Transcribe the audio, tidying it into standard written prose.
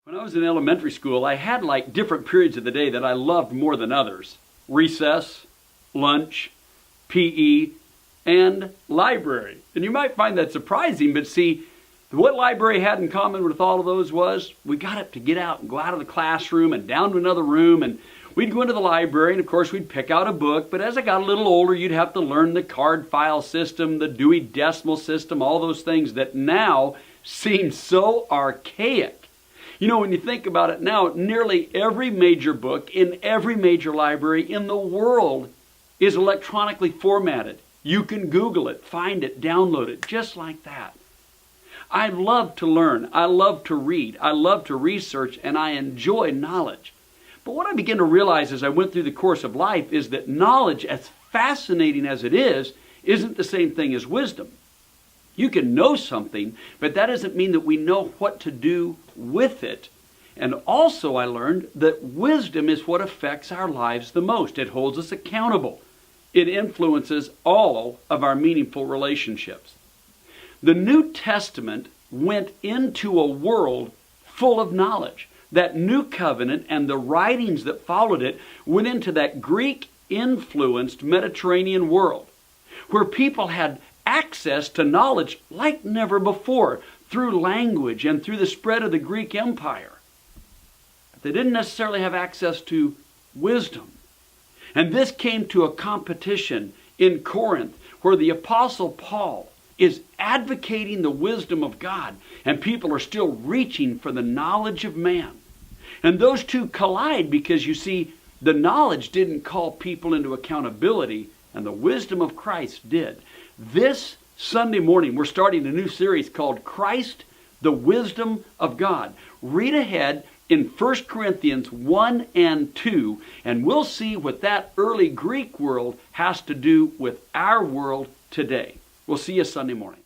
When I was in elementary school, I had like different periods of the day that I loved more than others. Recess, lunch, PE, and library. And you might find that surprising, but see, what library had in common with all of those was we got up to get out and go out of the classroom and down to another room, and we'd go into the library, and of course we'd pick out a book. But as I got a little older, you'd have to learn the card file system, the Dewey Decimal System, all those things that now seem so archaic. You know, when you think about it now, nearly every major book in every major library in the world is electronically formatted. You can Google it, find it, download it, just like that. I love to learn. I love to read. I love to research, and I enjoy knowledge. But what I began to realize as I went through the course of life is that knowledge, as fascinating as it is, isn't the same thing as wisdom. You can know something, but that doesn't mean that we know what to do with it. And also I learned that wisdom is what affects our lives the most. It holds us accountable. It influences all of our meaningful relationships. The New Testament went into a world full of knowledge. That New Covenant and the writings that followed it went into that Greek-influenced Mediterranean world, where people had access to knowledge like never before through language and through the spread of the Greek Empire. But they didn't necessarily have access to wisdom. And this came to a competition in Corinth where the Apostle Paul is advocating the wisdom of God, and people are still reaching for the knowledge of man. And those two collide because, you see, the knowledge didn't call people into accountability, and the wisdom of Christ did. This Sunday morning, we're starting a new series called Christ, the Wisdom of God. Read ahead in 1 Corinthians 1 and 2, and we'll see what that early Greek world has to do with our world today. We'll see you Sunday morning.